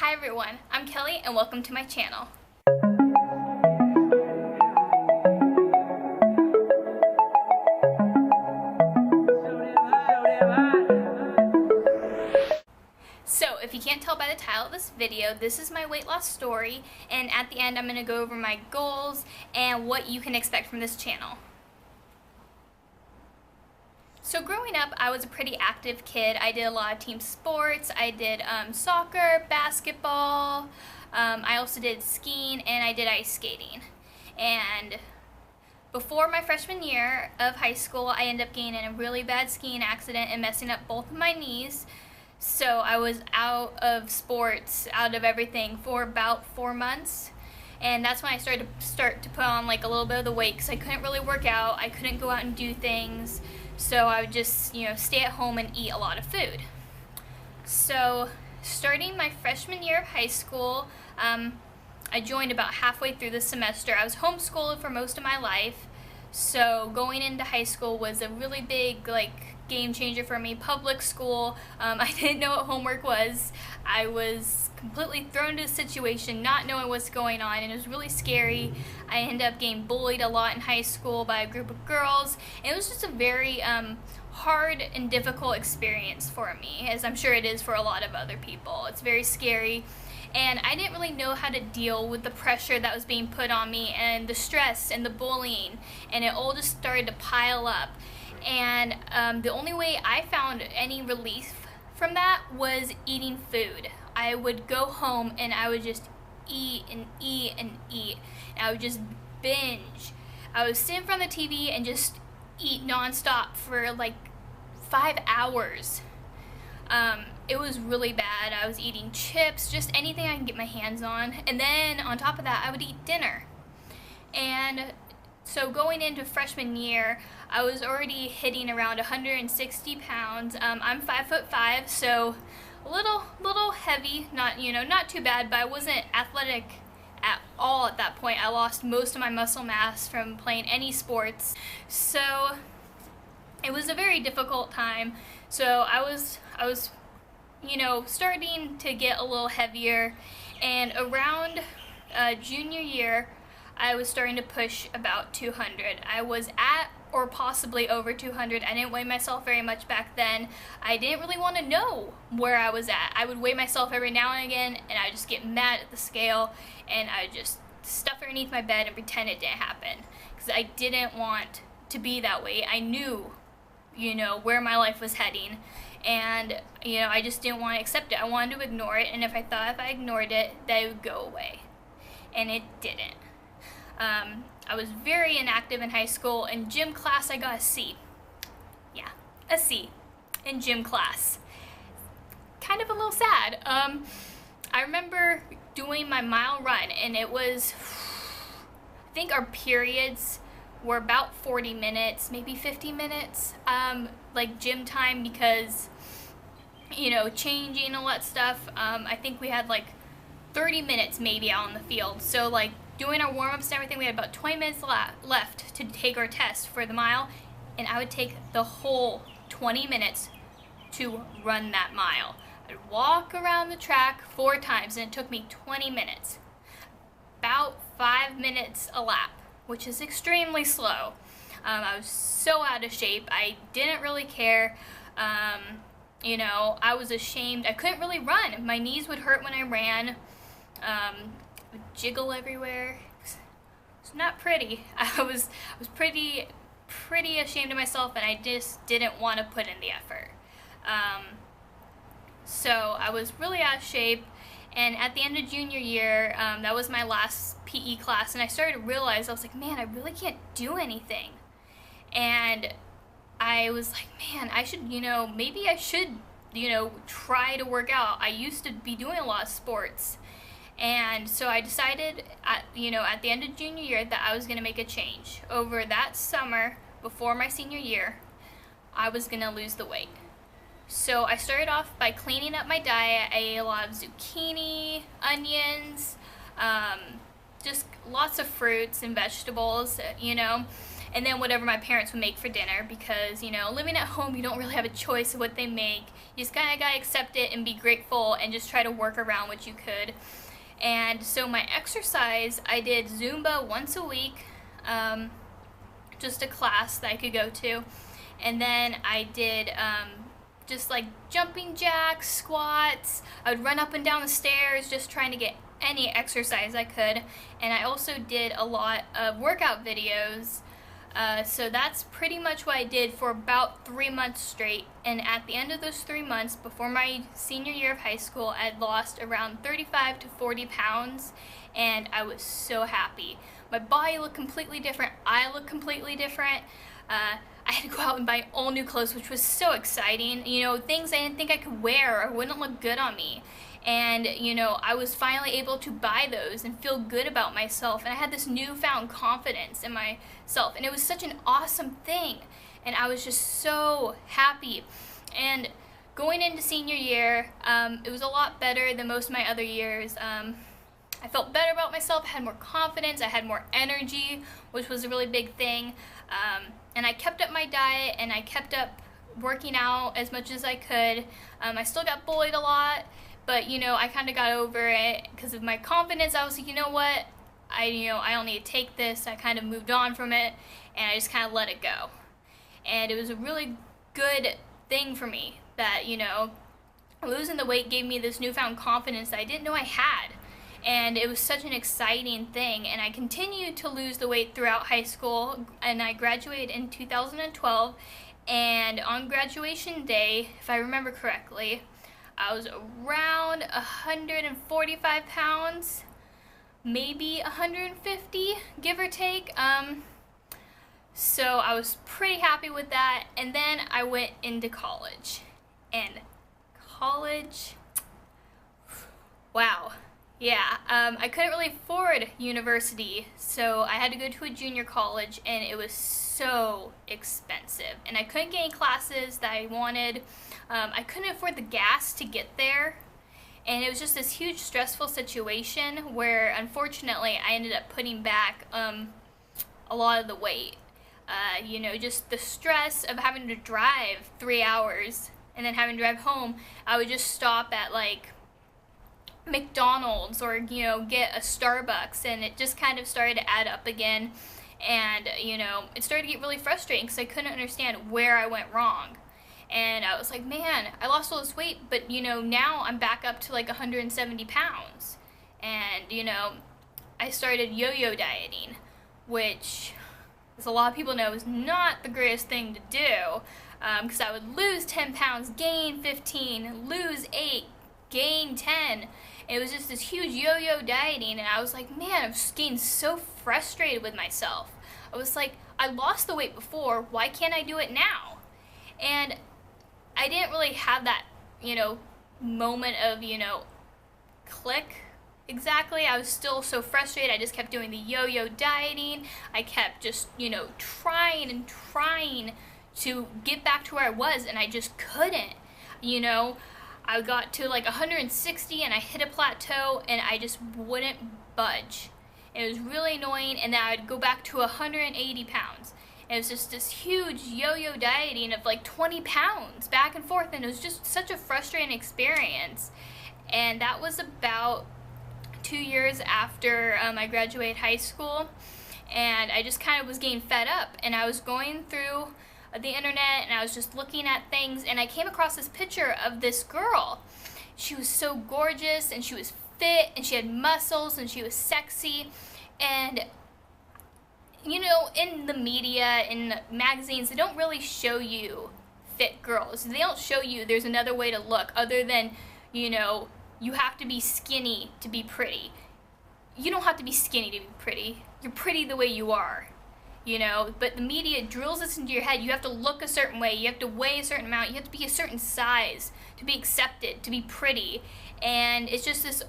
Hi everyone, I'm Kelly and welcome to my channel. So if you can't tell by the title of this video, this is my weight loss story, and at the end I'm going to go over my goals and what you can expect from this channel. So growing up, I was a pretty active kid. I did a lot of team sports. I did soccer, basketball. I also did skiing and I did ice skating. And before my freshman year of high school, I ended up getting in a really bad skiing accident and messing up both of my knees. So I was out of sports, out of everything for about 4 months. And that's when I started to put on like a little bit of the weight because I couldn't really work out. I couldn't go out and do things. So I would just, stay at home and eat a lot of food. So starting my freshman year of high school, I joined about halfway through the semester. I was homeschooled for most of my life. So going into high school was a really big game changer for me. Public school, I didn't know what homework was. I was completely thrown into a situation not knowing what's going on, and it was really scary. I ended up getting bullied a lot in high school by a group of girls. It was just a very hard and difficult experience for me, as I'm sure it is for a lot of other people. It's very scary, and I didn't really know how to deal with the pressure that was being put on me and the stress and the bullying, and it all just started to pile up. And the only way I found any relief from that was eating food. I would go home and I would just eat and eat and eat. And I would just binge. I would sit in front of the TV and just eat nonstop for like 5 hours. It was really bad. I was eating chips, just anything I can get my hands on. And then on top of that, I would eat dinner. And so going into freshman year, I was already hitting around 160 pounds. I'm 5'5", so a little heavy, not too bad, but I wasn't athletic at all at that point. I lost most of my muscle mass from playing any sports. So it was a very difficult time. So I was starting to get a little heavier, and around junior year, I was starting to push about 200. I was at or possibly over 200. I didn't weigh myself very much back then. I didn't really want to know where I was at. I would weigh myself every now and again, and I would just get mad at the scale, and I would just stuff it underneath my bed and pretend it didn't happen, because I didn't want to be that way. I knew, where my life was heading, and, I just didn't want to accept it. I wanted to ignore it, and if I ignored it, that it would go away, and it didn't. I was very inactive in high school. In gym class, I got a C. Yeah, a C in gym class. Kind of a little sad. I remember doing my mile run, and it was, I think our periods were about 40 minutes, maybe 50 minutes, like gym time, because, changing and all that stuff. I think we had 30 minutes maybe out on the field. So doing our warm-ups and everything, we had about 20 minutes left to take our test for the mile, and I would take the whole 20 minutes to run that mile. I'd walk around the track 4 times, and it took me 20 minutes. About 5 minutes a lap, which is extremely slow. I was so out of shape. I didn't really care. I was ashamed. I couldn't really run. My knees would hurt when I ran. Would jiggle everywhere. It's not pretty. I was pretty ashamed of myself, and I just didn't want to put in the effort. So I was really out of shape, and at the end of junior year, that was my last PE class, and I started to realize, I was like, man, I really can't do anything. And I was like, man, I should, maybe I should, try to work out. I used to be doing a lot of sports. And so I decided at the end of junior year that I was going to make a change. Over that summer, before my senior year, I was going to lose the weight. So I started off by cleaning up my diet. I ate a lot of zucchini, onions, just lots of fruits and vegetables, and then whatever my parents would make for dinner, because, you know, living at home, you don't really have a choice of what they make. You just kind of gotta accept it and be grateful and just try to work around what you could. And so my exercise, I did Zumba once a week, just a class that I could go to, and then I did just like jumping jacks, squats. I would run up and down the stairs just trying to get any exercise I could. And I also did a lot of workout videos. So that's pretty much what I did for about 3 months straight. And at the end of those 3 months, before my senior year of high school, I had lost around 35 to 40 pounds, and I was so happy. My body looked completely different. I looked completely different. I had to go out and buy all new clothes, which was so exciting. You know, things I didn't think I could wear or wouldn't look good on me. And, you know, I was finally able to buy those and feel good about myself. And I had this newfound confidence in myself. And it was such an awesome thing. And I was just so happy. And going into senior year, it was a lot better than most of my other years. I felt better about myself, I had more confidence, I had more energy, which was a really big thing. And I kept up my diet, and I kept up working out as much as I could. I still got bullied a lot, but, you know, I kind of got over it because of my confidence. I was like, you know what, I don't need to take this. I kind of moved on from it, and I just kind of let it go. And it was a really good thing for me that, you know, losing the weight gave me this newfound confidence that I didn't know I had. And it was such an exciting thing, and I continued to lose the weight throughout high school, and I graduated in 2012, and on graduation day, if I remember correctly, I was around 145 pounds, maybe 150, give or take. So I was pretty happy with that, and then I went into college, and college, wow. Yeah, I couldn't really afford university, so I had to go to a junior college, and it was so expensive. And I couldn't get any classes that I wanted. I couldn't afford the gas to get there, and it was just this huge stressful situation where, unfortunately, I ended up putting back a lot of the weight. You know, just the stress of having to drive 3 hours and then having to drive home. I would just stop at, like, McDonald's or, you know, get a Starbucks, and it just kind of started to add up again. And, you know, it started to get really frustrating because I couldn't understand where I went wrong. And I was like, man, I lost all this weight, but, you know, now I'm back up to like 170 pounds. And, you know, I started yo-yo dieting, which, as a lot of people know, is not the greatest thing to do, because I would lose 10 pounds, gain 15, lose 8, gain 10. It was just this huge yo-yo dieting, and I was like, man, I'm just getting so frustrated with myself. I was like, I lost the weight before, why can't I do it now? And I didn't really have that, you know, moment of, you know, click exactly. I was still so frustrated. I just kept doing the yo-yo dieting. I kept just, you know, trying and trying to get back to where I was, and I just couldn't, you know. I got to like 160 and I hit a plateau, and I just wouldn't budge. It was really annoying, and then I'd go back to 180 pounds. It was just this huge yo-yo dieting of like 20 pounds back and forth, and it was just such a frustrating experience. And that was about 2 years after I graduated high school, and I just kind of was getting fed up, and I was going through the internet, and I was just looking at things, and I came across this picture of this girl. She was so gorgeous, and she was fit, and she had muscles, and she was sexy. And, you know, in the media, in the magazines, they don't really show you fit girls. They don't show you there's another way to look other than, you know, you have to be skinny to be pretty. You don't have to be skinny to be pretty. You're pretty the way you are. You know, but the media drills this into your head. You have to look a certain way, you have to weigh a certain amount, you have to be a certain size to be accepted, to be pretty. And it's just this,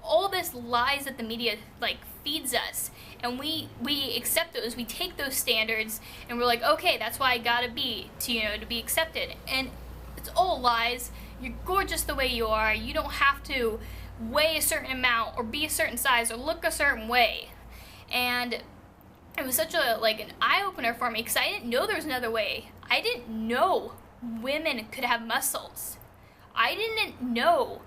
all this lies that the media like feeds us, and we accept those, we take those standards, and we're like, okay, that's why I gotta be to, you know, to be accepted. And it's all lies. You're gorgeous the way you are. You don't have to weigh a certain amount or be a certain size or look a certain way. And it was such a an eye-opener for me because I didn't know there was another way. I didn't know women could have muscles. I didn't know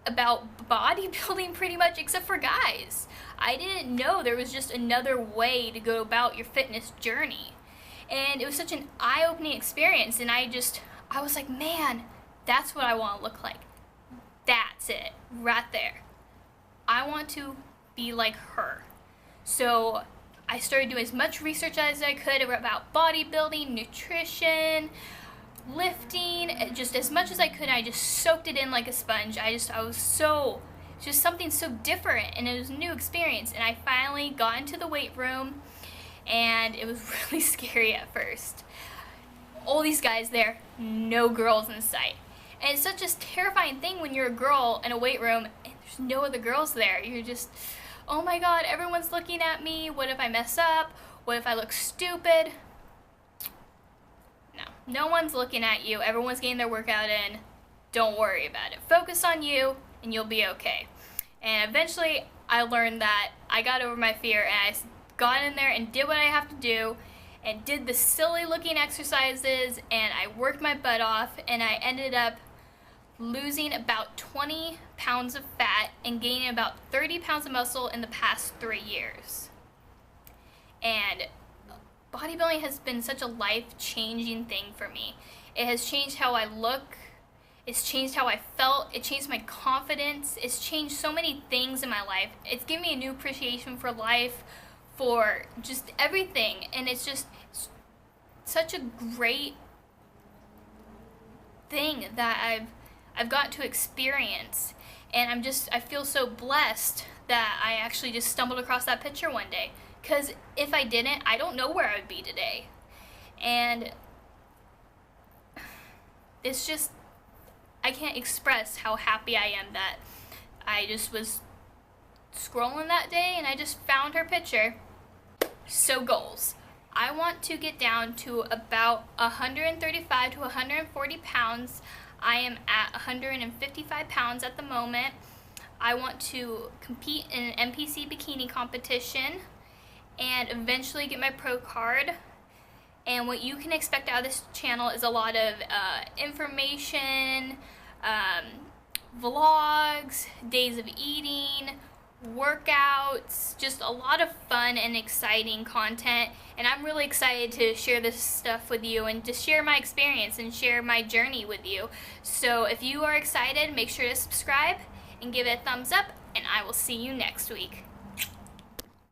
about bodybuilding pretty much except for guys. I didn't know there was just another way to go about your fitness journey. And it was such an eye-opening experience, and I was like, man, that's what I want to look like. That's it, right there. I want to be like her. So I started doing as much research as I could about bodybuilding, nutrition, lifting, just as much as I could. I just soaked it in like a sponge. Just something so different, and it was a new experience. And I finally got into the weight room, and it was really scary at first. All these guys there, no girls in sight. And it's such a terrifying thing when you're a girl in a weight room and there's no other girls there. You're just, oh my God, everyone's looking at me. What if I mess up? What if I look stupid? No one's looking at you. Everyone's getting their workout in. Don't worry about it. Focus on you and you'll be okay. And eventually I learned that I got over my fear, and I got in there and did what I have to do and did the silly looking exercises, and I worked my butt off, and I ended up losing about 20 pounds of fat and gaining about 30 pounds of muscle in the past 3 years. And bodybuilding has been such a life-changing thing for me. It has changed how I look. It's changed how I felt. It changed my confidence. It's changed so many things in my life. It's given me a new appreciation for life, for just everything. And it's just such a great thing that I've gotten to experience. And I feel so blessed that I actually just stumbled across that picture one day. Because if I didn't, I don't know where I would be today. And it's just, I can't express how happy I am that I just was scrolling that day and I just found her picture. So goals. I want to get down to about 135 to 140 pounds. I am at 155 pounds at the moment. I want to compete in an NPC bikini competition and eventually get my pro card. And what you can expect out of this channel is a lot of information, vlogs, days of eating, workouts, just a lot of fun and exciting content. And I'm really excited to share this stuff with you and to share my experience and share my journey with you. So if you are excited, make sure to subscribe and give it a thumbs up, and I will see you next week.